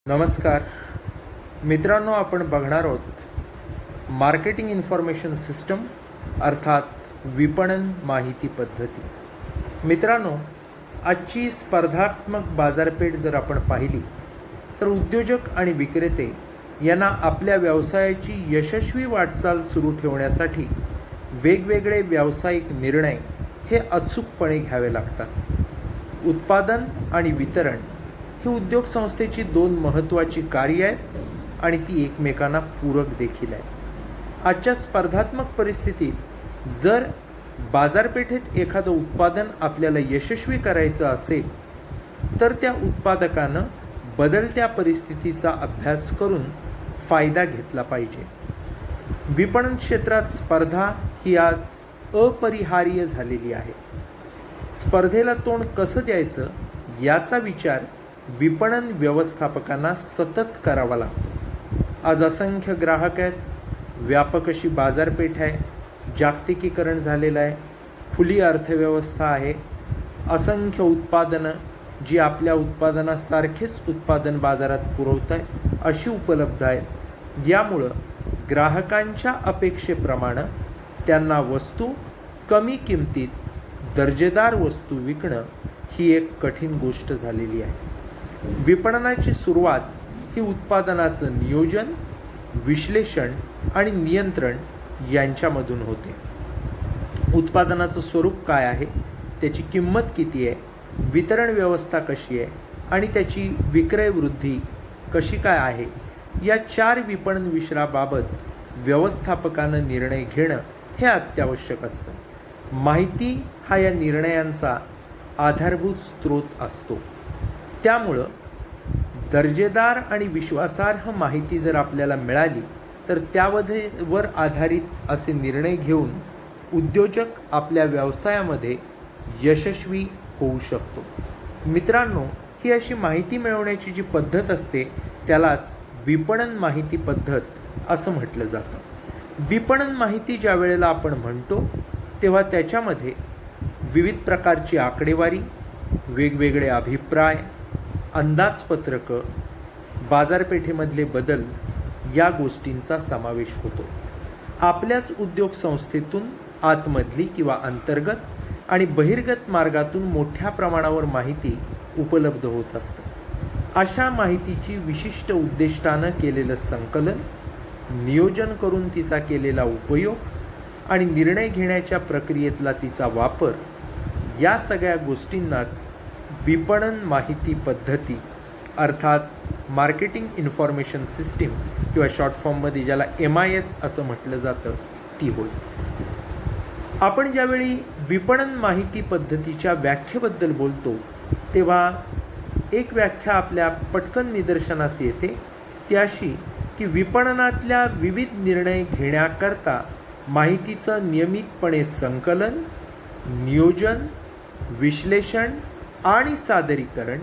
नमस्कार मित्रांनो, आपण बघणार आहोत मार्केटिंग इन्फॉर्मेशन सिस्टम अर्थात विपणन माहिती पद्धती. मित्रांनो, आजची स्पर्धात्मक बाजारपेठ जर आपण पाहिली तर उद्योजक आणि विक्रेते यांना आपल्या व्यवसायाची यशस्वी वाटचाल सुरू ठेवण्यासाठी वेगवेगळे व्यावसायिक निर्णय हे अचूकपणे घ्यावे लागतात. उत्पादन आणि वितरण ही उद्योग संस्थेची दोन महत्त्वाची कार्ये आहेत आणि ती एकमेकांना पूरक देखील आहेत. आजच्या स्पर्धात्मक परिस्थितीत जर बाजारपेठेत एखादं उत्पादन आपल्याला यशस्वी करायचं असेल तर त्या उत्पादकानं बदलत्या परिस्थितीचा अभ्यास करून फायदा घेतला पाहिजे. विपणन क्षेत्रात स्पर्धा ही आज अपरिहार्य झालेली आहे. स्पर्धेला तोंड कसं द्यायचं याचा विचार विपणन व्यवस्थापकांना सतत करावा लागतो. आज असंख्य ग्राहक आहेत, व्यापक अशी बाजारपेठ आहे, जागतिकीकरण झालेलं आहे, खुली अर्थव्यवस्था आहे, असंख्य उत्पादनं जी आपल्या उत्पादनासारखेच उत्पादन बाजारात पुरवत आहे अशी उपलब्ध आहेत. यामुळं ग्राहकांच्या अपेक्षेप्रमाणे त्यांना वस्तू कमी किमतीत दर्जेदार वस्तू विकणं ही एक कठीण गोष्ट झालेली आहे. विपणनाची सुरुवात ही उत्पादनाचं नियोजन, विश्लेषण आणि नियंत्रण यांच्यामधून होते. उत्पादनाचं स्वरूप काय आहे, त्याची किंमत किती आहे, वितरण व्यवस्था कशी आहे आणि त्याची विक्रय वृद्धी कशी काय आहे, या 4 विपणन विषयाबाबत व्यवस्थापकानं निर्णय घेणं हे अत्यावश्यक असतं. माहिती हा या निर्णयांचा आधारभूत स्रोत असतो. त्यामुळं दर्जेदार आणि विश्वासार्ह माहिती जर आपल्याला मिळाली तर त्यावर आधारित असे निर्णय घेऊन उद्योजक आपल्या व्यवसायामध्ये यशस्वी होऊ शकतो. मित्रांनो, ही अशी माहिती मिळवण्याची जी पद्धत असते त्यालाच विपणन माहिती पद्धत असं म्हटलं जातं. विपणन माहिती ज्या वेळेला आपण म्हणतो तेव्हा त्याच्यामध्ये विविध प्रकारची आकडेवारी, वेगवेगळे अभिप्राय, अंदाजपत्रकं, बाजारपेठेमधले बदल या गोष्टींचा समावेश होतो. आपल्याच उद्योग संस्थेतून आतमधली किंवा अंतर्गत आणि बहिर्गत मार्गातून मोठ्या प्रमाणावर माहिती उपलब्ध होत असते. अशा माहितीची विशिष्ट उद्दिष्टानं केलेलं संकलन, नियोजन करून तिचा केलेला उपयोग आणि निर्णय घेण्याच्या प्रक्रियेतला तिचा वापर या सगळ्या गोष्टींनाच विपणन माहिती पद्धती अर्थात मार्केटिंग इन्फॉर्मेशन सिस्टीम किंवा शॉर्ट फॉर्ममध्ये ज्याला MIS असं म्हटलं जातं ती होय. आपण ज्यावेळी विपणन माहिती पद्धतीच्या व्याख्येबद्दल बोलतो तेव्हा एक व्याख्या आपल्या पटकन निदर्शनास येते, ती अशी की विपणनातल्या विविध निर्णय घेण्याकरता माहितीचं नियमितपणे संकलन, नियोजन, विश्लेषण आणि सादरीकरण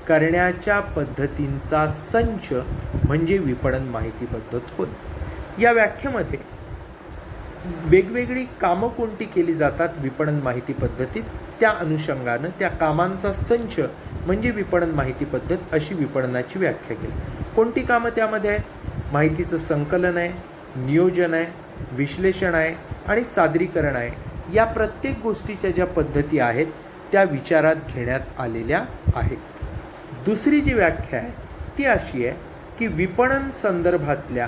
करण्याच्या पद्धतींचा संच म्हणजे विपणन माहिती पद्धत होय. या व्याख्येमध्ये वेगवेगळी कामं कोणती केली जातात विपणन माहिती पद्धतीत त्या अनुषंगानं त्या कामांचा संच म्हणजे विपणन माहिती पद्धत अशी विपणनाची व्याख्या केली. कोणती कामं त्यामध्ये आहेत? माहितीचं संकलन आहे, नियोजन आहे, विश्लेषण आहे आणि सादरीकरण आहे. या प्रत्येक गोष्टीच्या ज्या पद्धती आहेत त्या विचारात घेण्यात आलेल्या आहेत. दुसरी जी व्याख्या आहे ती अशी आहे की विपणन संदर्भातल्या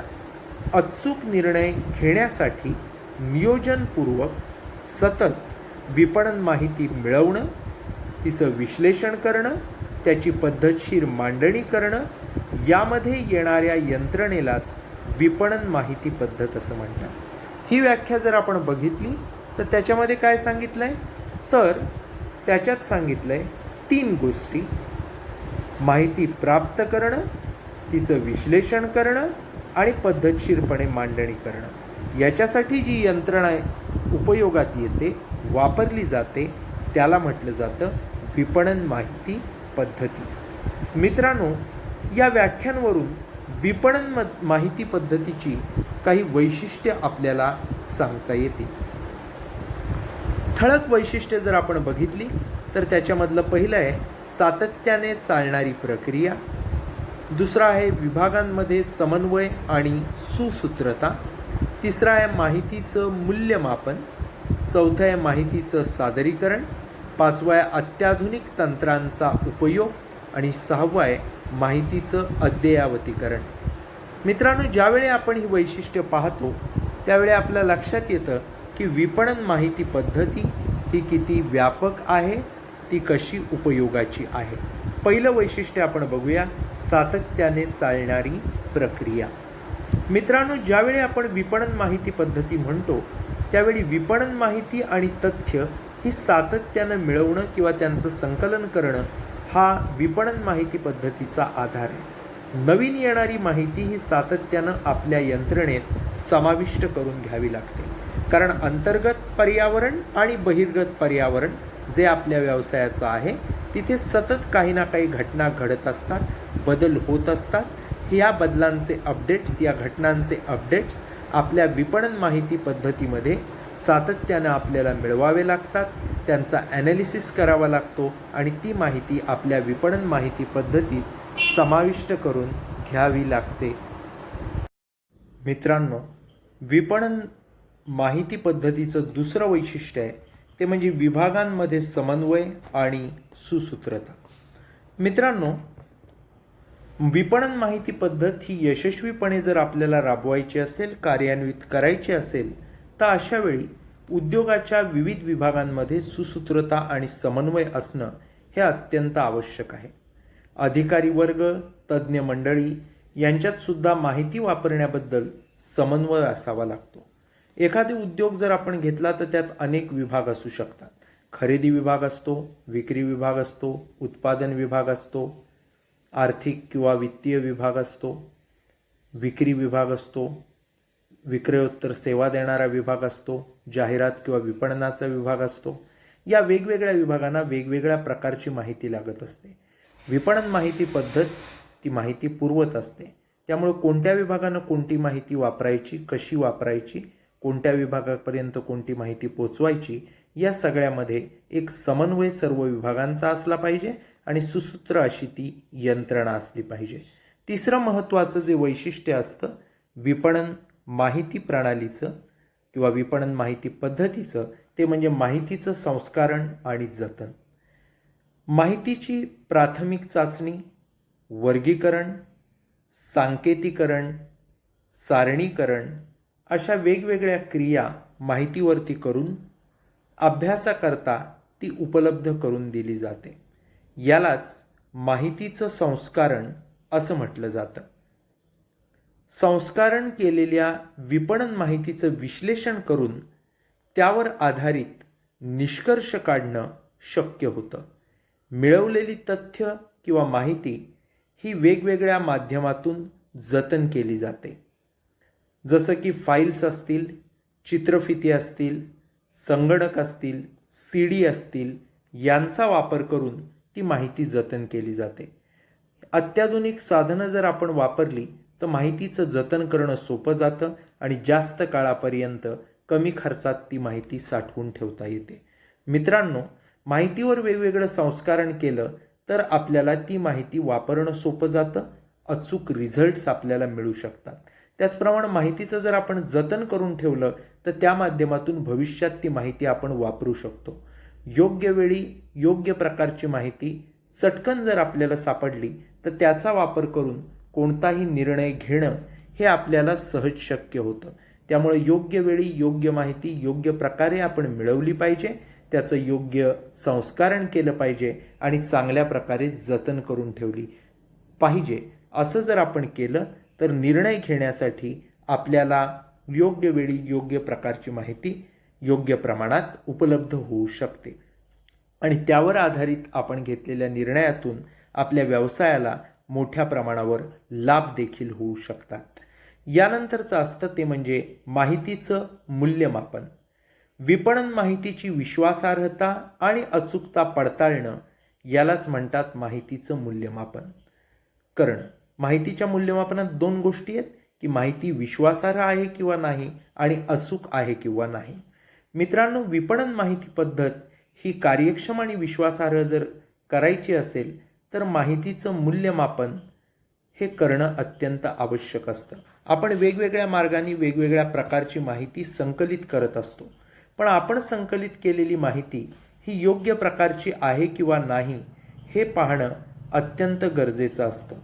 अचूक निर्णय घेण्यासाठी नियोजनपूर्वक सतत विपणन माहिती मिळवणं, तिचं विश्लेषण करणं, त्याची पद्धतशीर मांडणी करणं, यामध्ये येणाऱ्या यंत्रणेलाच विपणन माहिती पद्धत असं म्हणतात. ही व्याख्या जर आपण बघितली तर त्याच्यामध्ये काय सांगितलं आहे, तर त्याच्यात सांगितलं आहे 3 गोष्टी: माहिती प्राप्त करणं, तिचं विश्लेषण करणं आणि पद्धतशीरपणे मांडणी करणं. याच्यासाठी जी यंत्रणा उपयोगात येते, वापरली जाते, त्याला म्हटलं जातं विपणन माहिती पद्धती. मित्रांनो, या व्याख्यांवरून विपणन माहिती पद्धतीची काही वैशिष्ट्ये आपल्याला सांगता येतील. ठळक वैशिष्ट्ये जर आपण बघितली तर त्याच्यामधलं पहिलं आहे सातत्याने चालणारी प्रक्रिया, दुसरा आहे विभागांमध्ये समन्वय आणि सुसूत्रता. तिसरा आहे माहितीचं मूल्यमापन. चौथं आहे माहितीचं सादरीकरण. पाचवं आहे अत्याधुनिक तंत्रांचा उपयोग. आणि सहावं आहे माहितीचं अद्ययावतीकरण. मित्रांनो, ज्यावेळी आपण ही वैशिष्ट्य पाहतो त्यावेळी आपल्या लक्षात येतं की विपणन माहिती पद्धती ही किती व्यापक आहे, ती कशी उपयोगाची आहे. पहिलं वैशिष्ट्य आपण बघूया, सातत्याने चालणारी प्रक्रिया. मित्रांनो, ज्यावेळी आपण विपणन माहिती पद्धती म्हणतो त्यावेळी विपणन माहिती आणि तथ्य ही सातत्यानं मिळवणं किंवा त्यांचं संकलन करणं हा विपणन माहिती पद्धतीचा आधार आहे. नवीन येणारी माहिती ही सातत्यानं आपल्या यंत्रणेत समाविष्ट करून घ्यावी लागते, कारण अंतर्गत पर्यावरण आणि बहिर्गत पर्यावरण जे आपल्या व्यवसायाचं आहे तिथे सतत काही ना काही घटना घडत असतात, बदल होत असतात. ह्या बदलांचे अपडेट्स, या घटनांचे अपडेट्स आपल्या विपणन माहिती पद्धतीमध्ये सातत्यानं आपल्याला मिळवावे लागतात, त्यांचा ॲनालिसिस करावा लागतो आणि ती माहिती आपल्या विपणन माहिती पद्धतीत समाविष्ट करून घ्यावी लागते. मित्रांनो, विपणन माहिती पद्धतीचं दुसरं वैशिष्ट्य आहे ते म्हणजे विभागांमध्ये समन्वय आणि सुसूत्रता. मित्रांनो, विपणन माहिती पद्धत ही यशस्वीपणे जर आपल्याला राबवायची असेल, कार्यान्वित करायची असेल, तर अशा वेळी उद्योगाच्या विविध विभागांमध्ये सुसूत्रता आणि समन्वय असणं हे अत्यंत आवश्यक आहे. अधिकारी वर्ग, तज्ज्ञ मंडळी यांच्यात सुद्धा माहिती वापरण्याबद्दल समन्वय असावा लागतो. एखादा उद्योग जर आपण घेतला तर त्यात अनेक विभाग असू शकतात. खरेदी विभाग असतो, विक्री विभाग असतो, उत्पादन विभाग असतो, आर्थिक किंवा वित्तीय विभाग असतो, विक्री विभाग असतो, विक्रयोत्तर सेवा देणारा विभाग असतो, जाहिरात किंवा विपणनाचा विभाग असतो. या वेगवेगळ्या विभागांना वेगवेगळ्या प्रकारची माहिती लागत असते. विपणन माहिती पद्धत ती माहिती पुरवत असते. त्यामुळे कोणत्या विभागानं कोणती माहिती वापरायची, कशी वापरायची, कोणत्या विभागापर्यंत कोणती माहिती पोचवायची, या सगळ्यामध्ये एक समन्वय सर्व विभागांचा असला पाहिजे आणि सुसूत्र अशी ती यंत्रणा असली पाहिजे. तिसरं महत्त्वाचं जे वैशिष्ट्य असतं विपणन माहिती प्रणालीचं किंवा विपणन माहिती पद्धतीचं ते म्हणजे माहितीचं संस्कारण आणि जतन. माहितीची प्राथमिक चाचणी, वर्गीकरण, सांकेतीकरण, सारणीकरण अशा वेगवेगळ्या क्रिया माहितीवरती करून अभ्यासाकरता ती उपलब्ध करून दिली जाते. यालाच माहितीचं संस्कारण असं म्हटलं जातं. संस्कारण केलेल्या विपणन माहितीचं विश्लेषण करून त्यावर आधारित निष्कर्ष काढणं शक्य होतं. मिळवलेली तथ्य किंवा माहिती ही वेगवेगळ्या माध्यमातून जतन केली जाते. जसं की फाईल्स असतील, चित्रफिती असतील, संगणक असतील, CD असतील, यांचा वापर करून ती माहिती जतन केली जाते. अत्याधुनिक साधनं जर आपण वापरली तर माहितीचं जतन करणं सोपं जातं आणि जास्त काळापर्यंत कमी खर्चात ती माहिती साठवून ठेवता येते. मित्रांनो, माहितीवर वेगवेगळं संस्कारण केलं तर आपल्याला ती माहिती वापरणं सोपं जातं, अचूक रिझल्ट्स आपल्याला मिळू शकतात. त्याचप्रमाणे माहितीचं जर आपण जतन करून ठेवलं तर त्या माध्यमातून भविष्यात ती माहिती आपण वापरू शकतो. योग्य वेळी योग्य प्रकारची माहिती चटकन जर आपल्याला सापडली तर त्याचा वापर करून कोणताही निर्णय घेणं हे आपल्याला सहज शक्य होतं. त्यामुळे योग्य वेळी योग्य माहिती योग्य प्रकारे आपण मिळवली पाहिजे, त्याचं योग्य संस्कारण केलं पाहिजे आणि चांगल्या प्रकारे जतन करून ठेवली पाहिजे. असं जर आपण केलं तर निर्णय घेण्यासाठी आपल्याला योग्य वेळी योग्य प्रकारची माहिती योग्य प्रमाणात उपलब्ध होऊ शकते आणि त्यावर आधारित आपण घेतलेल्या निर्णयातून आपल्या व्यवसायाला मोठ्या प्रमाणावर लाभ देखील होऊ शकतात. यानंतरचं असतं ते म्हणजे माहितीचं मूल्यमापन. विपणन माहितीची विश्वासार्हता आणि अचूकता पडताळणं यालाच म्हणतात माहितीचं मूल्यमापन करणं. माहितीच्या मूल्यमापनात दोन गोष्टी आहेत की माहिती विश्वासार्ह आहे किंवा नाही आणि अचूक आहे किंवा नाही. मित्रांनो, विपणन माहिती पद्धत ही कार्यक्षम आणि विश्वासार्ह जर करायची असेल तर माहितीचं मूल्यमापन हे करणं अत्यंत आवश्यक असतं. आपण वेगवेगळ्या मार्गाने वेगवेगळ्या प्रकारची माहिती संकलित करत असतो, पण आपण संकलित केलेली माहिती ही योग्य प्रकारची आहे किंवा नाही हे पाहणं अत्यंत गरजेचं असतं.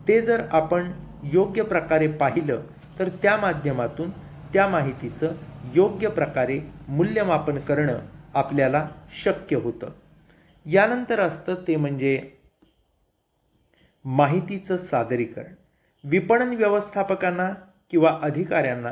ते जर आपण योग्य प्रकारे पाहिलं तर त्या माध्यमातून त्या माहितीचं योग्य प्रकारे मूल्यमापन करणं आपल्याला शक्य होतं. यानंतर असतं ते म्हणजे माहितीचं सादरीकरण. विपणन व्यवस्थापकांना किंवा अधिकाऱ्यांना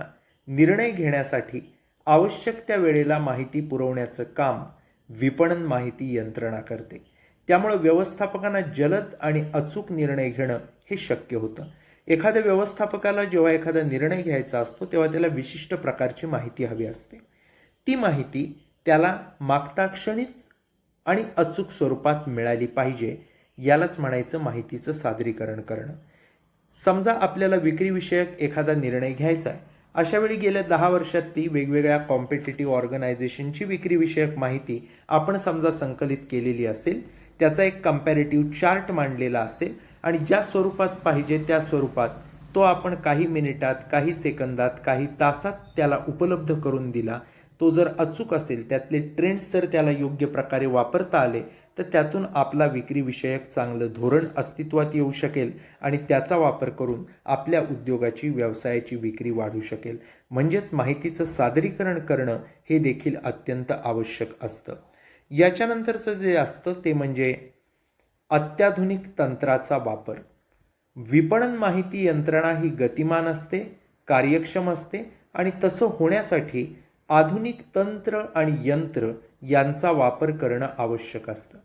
निर्णय घेण्यासाठी आवश्यक त्या वेळेला माहिती पुरवण्याचं काम विपणन माहिती यंत्रणा करते. त्यामुळे व्यवस्थापकांना जलद आणि अचूक निर्णय घेणं हे शक्य होतं. एखाद्या व्यवस्थापकाला जेव्हा एखादा निर्णय घ्यायचा असतो तेव्हा त्याला विशिष्ट प्रकारची माहिती हवी असते. ती माहिती त्याला मागता क्षणीच आणि अचूक स्वरूपात मिळाली पाहिजे. यालाच म्हणायचं माहितीचं सादरीकरण करणं. समजा आपल्याला विक्रीविषयक एखादा निर्णय घ्यायचा आहे. अशा वेळी गेल्या 10 वर्षात ती वेगवेगळ्या कॉम्पिटिटिव्ह ऑर्गनायझेशनची विक्रीविषयक माहिती आपण समजा संकलित केलेली असेल, त्याचा एक कंपॅरेटिव्ह चार्ट मांडलेला असेल आणि ज्या स्वरूपात पाहिजे त्या स्वरूपात तो आपण काही मिनिटात, काही सेकंदात, काही तासात त्याला उपलब्ध करून दिला. तो जर अचूक असेल, त्यातले ट्रेंड्स जर त्याला योग्य प्रकारे वापरता आले तर त्यातून आपला विक्रीविषयक चांगलं धोरण अस्तित्वात येऊ शकेल आणि त्याचा वापर करून आपल्या उद्योगाची, व्यवसायाची विक्री वाढू शकेल. म्हणजेच माहितीचं सादरीकरण करणं हे देखील अत्यंत आवश्यक असतं. याच्यानंतरचं जे असतं ते म्हणजे अत्याधुनिक तंत्राचा वापर. विपणन माहिती यंत्रणा ही गतिमान असते, कार्यक्षम असते आणि तसं होण्यासाठी आधुनिक तंत्र आणि यंत्र यांचा वापर करणं आवश्यक असतं.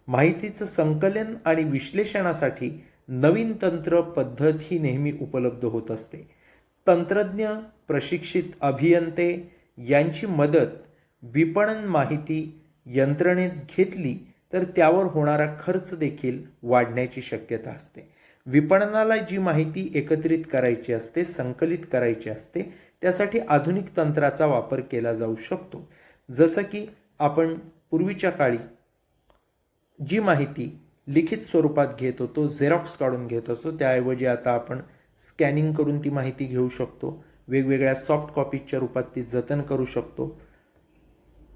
माहितीचं संकलन आणि विश्लेषणासाठी नवीन तंत्र पद्धत ही नेहमी उपलब्ध होत असते. तंत्रज्ञ, प्रशिक्षित अभियंते यांची मदत विपणन माहिती यंत्रणेत घेतली तर त्यावर होणारा खर्च देखील वाढण्याची शक्यता असते. विपणनाला जी माहिती एकत्रित करायची असते, संकलित करायची असते, त्यासाठी आधुनिक तंत्राचा वापर केला जाऊ शकतो. जसं की आपण पूर्वीच्या काळी जी माहिती लिखित स्वरूपात घेत होतो, झेरॉक्स काढून घेत असतो, त्याऐवजी आता आपण स्कॅनिंग करून ती माहिती घेऊ शकतो. वेगवेगळ्या सॉफ्ट कॉपीजच्या रूपात ती जतन करू शकतो.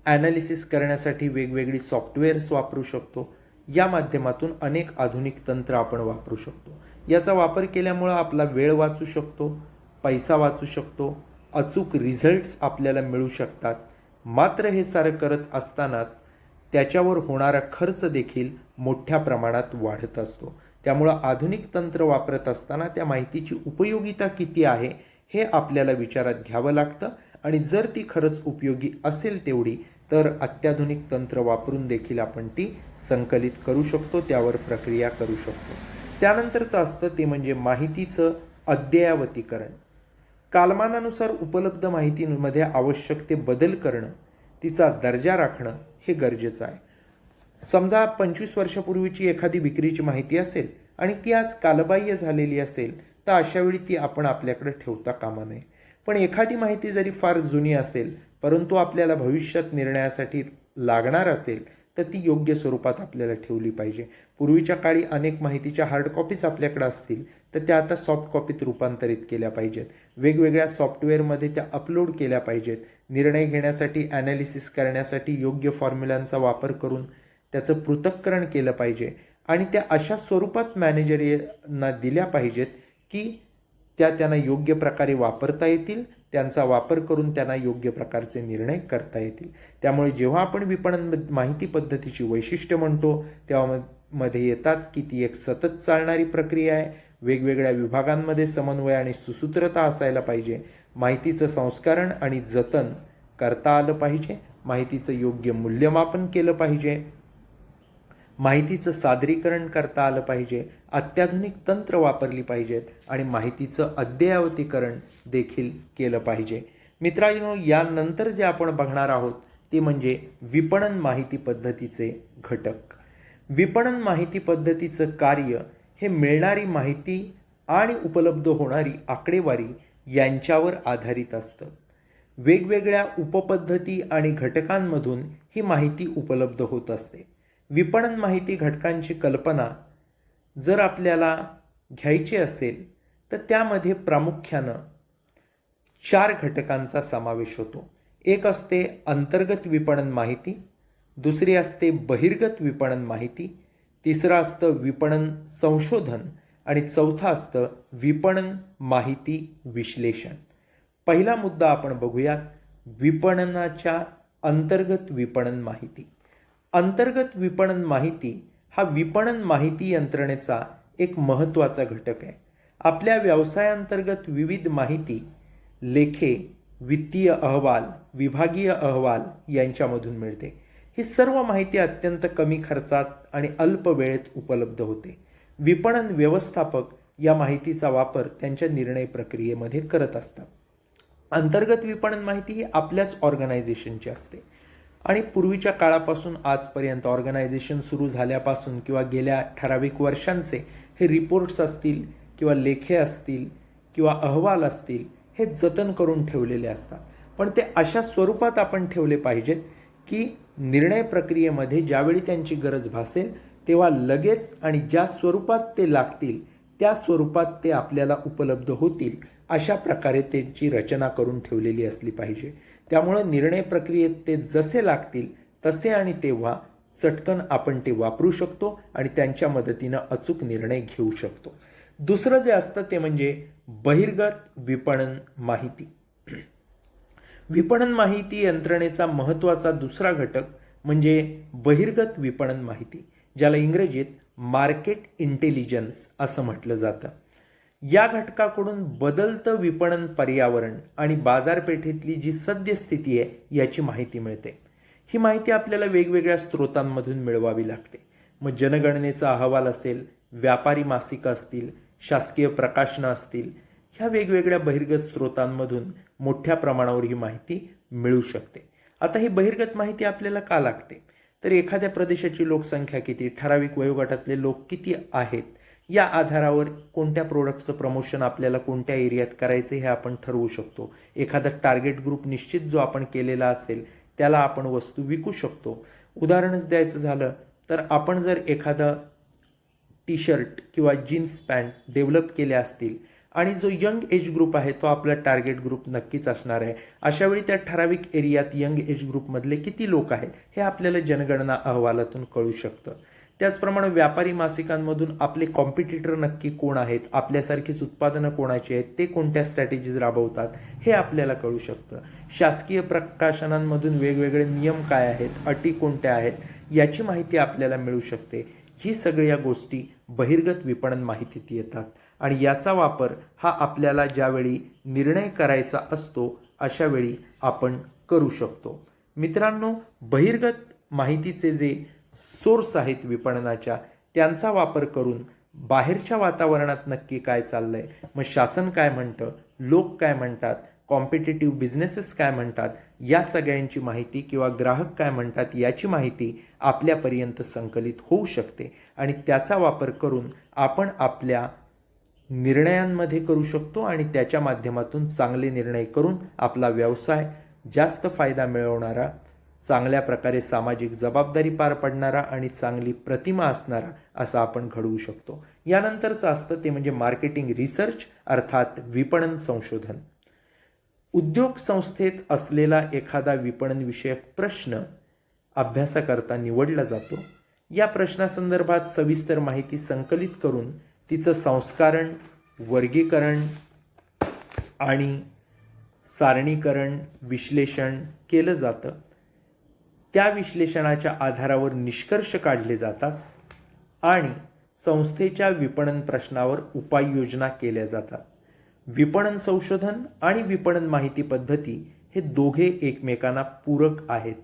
ॲनालिसिस करण्यासाठी वेगवेगळी सॉफ्टवेअर्स वापरू शकतो. या माध्यमातून अनेक आधुनिक तंत्र आपण वापरू शकतो. याचा वापर केल्यामुळं आपला वेळ वाचू शकतो, पैसा वाचू शकतो, अचूक रिझल्ट्स आपल्याला मिळू शकतात. मात्र हे सारं करत असतानाच त्याच्यावर होणारा खर्च देखील मोठ्या प्रमाणात वाढत असतो. त्यामुळं आधुनिक तंत्र वापरत असताना त्या माहितीची उपयोगिता किती आहे हे आपल्याला विचारात घ्यावं लागतं आणि जर ती खरंच उपयोगी असेल तेवढी तर अत्याधुनिक तंत्र वापरून देखील आपण ती संकलित करू शकतो, त्यावर प्रक्रिया करू शकतो. त्यानंतरचं असतं ते म्हणजे माहितीचं अद्ययावतीकरण. कालमानानुसार उपलब्ध माहितीमध्ये आवश्यक ते बदल करणं, तिचा दर्जा राखणं हे गरजेचं आहे. समजा 25 वर्षापूर्वीची एखादी विक्रीची माहिती असेल आणि ती आज कालबाह्य झालेली असेल तर अशावेळी ती आपण आपल्याकडे ठेवता कामा नये. पण एखादी माहिती जरी फार जुनी असेल परंतु आपल्याला भविष्यात निर्णयासाठी लागणार असेल तर ती योग्य स्वरूपात आपल्याला ठेवली पाहिजे. पूर्वीच्या काळी अनेक माहितीच्या हार्ड कॉपीज आपल्याकडे असतील तर त्या आता सॉफ्ट कॉपीत रूपांतरित केल्या पाहिजेत. वेगवेगळ्या सॉफ्टवेअरमध्ये त्या अपलोड केल्या पाहिजेत. निर्णय घेण्यासाठी, ॲनालिसिस करण्यासाठी योग्य फॉर्म्युलांचा वापर करून त्याचं पृथक्करण केलं पाहिजे आणि त्या अशा स्वरूपात मॅनेजरना दिल्या पाहिजेत की त्यांना योग्य प्रकारे वापरता येतील, त्यांचा वापर करून त्यांना योग्य प्रकारचे निर्णय करता येतील. त्यामुळे जेव्हा आपण विपणन माहिती पद्धतीची वैशिष्ट्य म्हणतो तेव्हा मध्ये येतात की ती एक सतत चालणारी प्रक्रिया आहे. वेगवेगळ्या विभागांमध्ये समन्वय आणि सुसूत्रता असायला पाहिजे. माहितीचं संस्करण आणि जतन करता आलं पाहिजे. माहितीचं योग्य मूल्यमापन केलं पाहिजे. माहितीचं सादरीकरण करता आलं पाहिजे. अत्याधुनिक तंत्र वापरली पाहिजेत आणि माहितीचं अद्ययावतीकरण देखील केलं पाहिजे. मित्रांनो, यानंतर जे आपण बघणार आहोत ते म्हणजे विपणन माहिती पद्धतीचे घटक. विपणन माहिती पद्धतीचं कार्य हे मिळणारी माहिती आणि उपलब्ध होणारी आकडेवारी यांच्यावर आधारित असतं. वेगवेगळ्या उपपद्धती आणि घटकांमधून ही माहिती उपलब्ध होत असते. विपणन माहिती घटकांची कल्पना जर आपल्याला घ्यायची असेल तर त्यामध्ये प्रामुख्यानं 4 घटकांचा समावेश होतो. एक असते अंतर्गत विपणन माहिती, दुसरी असते बहिर्गत विपणन माहिती, तिसरं असतं विपणन संशोधन आणि चौथं असतं विपणन माहिती विश्लेषण. पहिला मुद्दा आपण बघूयात, विपणनाच्या अंतर्गत विपणन माहिती. अंतर्गत विपणन माहिती हा विपणन माहिती यंत्रणेचा एक महत्त्वाचा घटक आहे. आपल्या व्यवसायांतर्गत विविध माहिती, लेखे, वित्तीय अहवाल, विभागीय अहवाल यांच्यामधून मिळते. ही सर्व माहिती अत्यंत कमी खर्चात आणि अल्प वेळेत उपलब्ध होते. विपणन व्यवस्थापक या माहितीचा वापर त्यांच्या निर्णय प्रक्रियेमध्ये करत असतात. अंतर्गत विपणन माहिती ही आपल्याच ऑर्गनायझेशनची असते आणि पूर्वीच्या काळापासून आजपर्यंत ऑर्गनायझेशन सुरू झाल्यापासून किंवा गेल्या ठराविक वर्षांचे हे रिपोर्ट्स असतील किंवा लेखे असतील किंवा अहवाल असतील, हे जतन करून ठेवलेले असतात. पण ते अशा स्वरूपात आपण ठेवले पाहिजेत की निर्णय प्रक्रियेमध्ये ज्यावेळी त्यांची गरज भासेल तेव्हा लगेच आणि ज्या स्वरूपात ते लागतील त्या स्वरूपात ते आपल्याला उपलब्ध होतील, अशा प्रकारे त्यांची रचना करून ठेवलेली असली पाहिजे. त्यामुळं निर्णय प्रक्रियेत ते जसे लागतील तसे आणि तेव्हा चटकन आपण ते वापरू शकतो आणि त्यांच्या मदतीनं अचूक निर्णय घेऊ शकतो. दुसरं जे असतं ते म्हणजे बहिर्गत विपणन माहिती. विपणन माहिती यंत्रणेचा महत्त्वाचा दुसरा घटक म्हणजे बहिर्गत विपणन माहिती, ज्याला इंग्रजीत मार्केट इंटेलिजन्स असं म्हटलं जातं. या घटकाकडून बदलतं विपणन पर्यावरण आणि बाजारपेठेतली जी सद्यस्थिती आहे याची माहिती मिळते. ही माहिती आपल्याला वेगवेगळ्या स्रोतांमधून मिळवावी लागते. मग जनगणनेचा अहवाल असेल, व्यापारी मासिकं असतील, शासकीय प्रकाशनं असतील, ह्या वेगवेगळ्या बहिर्गत स्रोतांमधून मोठ्या प्रमाणावर ही माहिती मिळू शकते. आता ही बहिर्गत माहिती आपल्याला का लागते? तर एखाद्या प्रदेशाची लोकसंख्या किती, ठराविक वयोगटातले लोक किती आहेत, या आधारावर कोणत्या प्रोडक्टचं प्रमोशन आपल्याला कोणत्या एरियात करायचं हे आपण ठरवू शकतो. एखादा टार्गेट ग्रुप निश्चित जो आपण केलेला असेल त्याला आपण वस्तू विकू शकतो. उदाहरणच द्यायचं झालं तर आपण जर एखादा टी शर्ट किंवा जीन्स पॅन्ट डेव्हलप केले असतील आणि जो यंग एज ग्रुप आहे तो आपला टार्गेट ग्रुप नक्कीच असणार आहे, अशावेळी त्या ठराविक एरियात यंग एज ग्रुपमधले किती लोक आहेत हे आपल्याला जनगणना अहवालातून कळू शकतं. त्याचप्रमाणे व्यापारी मासिकांमधून आपले कॉम्पिटिटर नक्की कोण आहेत, आपल्यासारखीच उत्पादनं कोणाची आहेत, ते कोणत्या स्ट्रॅटेजीज राबवतात हे आपल्याला कळू शकतं. शासकीय प्रकाशनांमधून वेगवेगळे नियम काय आहेत, अटी कोणत्या आहेत, याची माहिती आपल्याला मिळू शकते. ही सगळ्या गोष्टी बहिर्गत विपणन माहितीत येतात आणि याचा वापर हा आपल्याला ज्यावेळी निर्णय करायचा असतो अशा वेळी आपण करू शकतो. मित्रांनो, बहिर्गत माहितीचे जे सोर्स आहेत विपणनाच्या, त्यांचा वापर करून बाहेरच्या वातावरणात नक्की काय चाललंय, मग शासन काय म्हणतं, लोक काय म्हणतात, कॉम्पिटिटिव्ह बिझनेसेस काय म्हणतात, या सगळ्यांची माहिती किंवा ग्राहक काय म्हणतात याची माहिती आपल्यापर्यंत संकलित होऊ शकते आणि त्याचा वापर करून आपण आपल्या निर्णयांमध्ये करू शकतो आणि त्याच्या माध्यमातून चांगले निर्णय करून आपला व्यवसाय जास्त फायदा मिळवणारा, चांगल्या प्रकारे सामाजिक जबाबदारी पार पडणारा आणि चांगली प्रतिमा असणारा असा आपण घडवू शकतो. यानंतरचं असतं ते म्हणजे मार्केटिंग रिसर्च अर्थात विपणन संशोधन. उद्योग संस्थेत असलेला एखादा विपणन विषयक प्रश्न अभ्यासाकरता निवडला जातो. या प्रश्नासंदर्भात सविस्तर माहिती संकलित करून तिचं संस्करण, वर्गीकरण आणि सारणीकरण, विश्लेषण केलं जातं. त्या विश्लेषणाच्या आधारावर निष्कर्ष काढले जातात आणि संस्थेच्या विपणन प्रश्नावर उपाययोजना केल्या जातात. विपणन संशोधन आणि विपणन माहिती पद्धती हे दोघे एकमेकांना पूरक आहेत,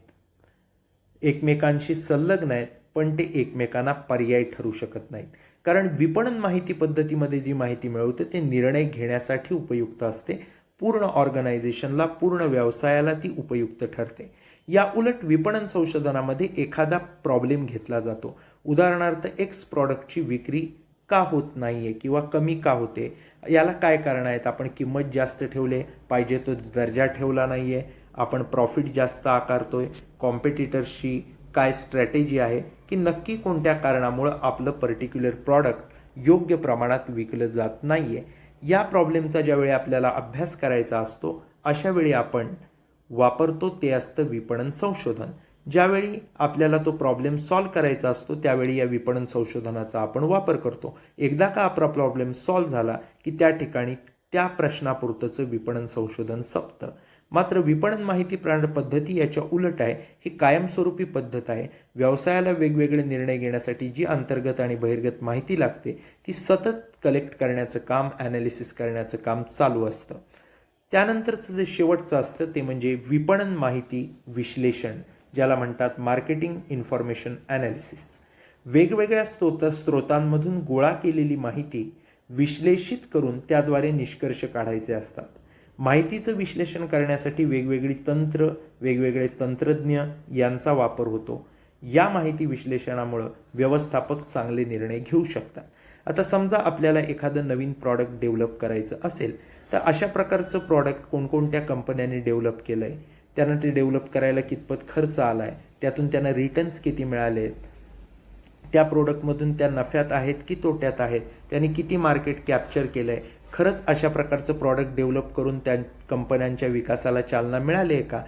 एकमेकांशी संलग्न आहेत, पण ते एकमेकांना पर्याय ठरू शकत नाहीत. कारण विपणन माहिती पद्धतीमध्ये जी माहिती मिळवते ते निर्णय घेण्यासाठी उपयुक्त असते. पूर्ण ऑर्गनायझेशनला, पूर्ण व्यवसायाला ती उपयुक्त ठरते. या उलट विपणन संशोधनामध्ये एखादा प्रॉब्लेम घेतला जातो. उदाहरणार्थ एक्स प्रॉडक्टची विक्री का होत नाही आहे किंवा कमी का होते, याला काय कारण आहेत. आपण किंमत जास्त ठेवले पाहिजे, तो दर्जा ठेवला नाही आहे, आपण प्रॉफिट जास्त आकारतोय, कॉम्पिटिटर्सची काय स्ट्रॅटेजी आहे, की नक्की कोणत्या कारणामुळं आपलं पर्टिक्युलर प्रॉडक्ट योग्य प्रमाणात विकलं जात नाही आहे. या प्रॉब्लेमचा ज्यावेळी आपल्याला अभ्यास करायचा असतो अशा वेळी आपण वापरतो ते असतं विपणन संशोधन. ज्यावेळी आपल्याला तो प्रॉब्लेम सॉल्व करायचा असतो त्यावेळी या विपणन संशोधनाचा आपण वापर करतो. एकदा का आपला प्रॉब्लेम सॉल्व झाला की त्या ठिकाणी त्या प्रश्नापुरतंचं विपणन संशोधन संपतं. मात्र विपणन माहिती पद्धती याच्या उलट आहे. ही कायमस्वरूपी पद्धत आहे. व्यवसायाला वेगवेगळे निर्णय घेण्यासाठी जी अंतर्गत आणि बहिर्गत माहिती लागते ती सतत कलेक्ट करण्याचं काम, ॲनालिसिस करण्याचं काम चालू असतं. त्यानंतरचं जे शेवटचं असतं ते म्हणजे विपणन माहिती विश्लेषण, ज्याला म्हणतात मार्केटिंग इन्फॉर्मेशन ॲनालिसिस. वेगवेगळ्या स्रोतांमधून गोळा केलेली माहिती विश्लेषित करून त्याद्वारे निष्कर्ष काढायचे असतात. माहितीचं विश्लेषण करण्यासाठी वेगवेगळी तंत्र, वेगवेगळे तंत्रज्ञ यांचा वापर होतो. या माहिती विश्लेषणामुळं व्यवस्थापक चांगले निर्णय घेऊ शकतात. आता समजा आपल्याला एखादं नवीन प्रॉडक्ट डेव्हलप करायचं असेल तर अशा प्रकारचं प्रॉडक्ट कोणकोणत्या कंपन्यांनी डेव्हलप केलं आहे, त्यांना ते डेव्हलप करायला कितपत खर्च आला आहे, त्यातून त्यांना रिटर्न्स किती मिळाले आहेत, त्या प्रोडक्टमधून त्या नफ्यात आहेत की तोट्यात आहेत, त्यांनी किती मार्केट कॅप्चर केलं आहे, खरंच अशा प्रकारचं प्रॉडक्ट डेव्हलप करून त्या कंपन्यांच्या विकासाला चालना मिळाली आहे का,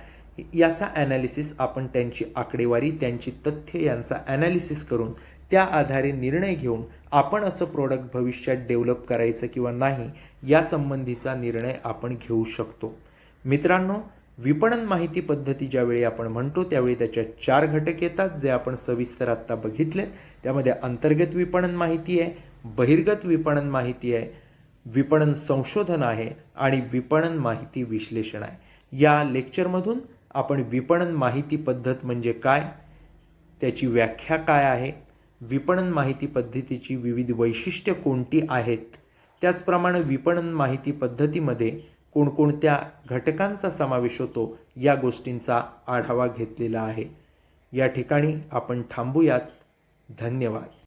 याचा ॲनालिसिस आपण त्यांची आकडेवारी, त्यांची तथ्य यांचा ॲनालिसिस करून त्या आधारे निर्णय घेऊन आपण असं प्रोडक्ट भविष्यात डेव्हलप करायचं किंवा नाही यासंबंधीचा निर्णय आपण घेऊ शकतो. मित्रांनो, विपणन माहिती पद्धती ज्यावेळी आपण म्हणतो त्यावेळी त्याच्यात 4 घटक येतात जे आपण सविस्तर आत्ता बघितले. त्यामध्ये अंतर्गत विपणन माहिती आहे, बहिर्गत विपणन माहिती आहे, विपणन संशोधन आहे आणि विपणन माहिती विश्लेषण आहे. या लेक्चरमधून आपण विपणन माहिती पद्धत म्हणजे काय, त्याची व्याख्या काय आहे, विपणन माहिती पद्धतीची विविध वैशिष्ट्ये कोणती आहेत, त्याचप्रमाणे विपणन माहिती पद्धतीमध्ये कोणकोणत्या घटकांचा समावेश होतो या गोष्टींचा आढावा घेतलेला आहे. या ठिकाणी आपण थांबूयात. धन्यवाद.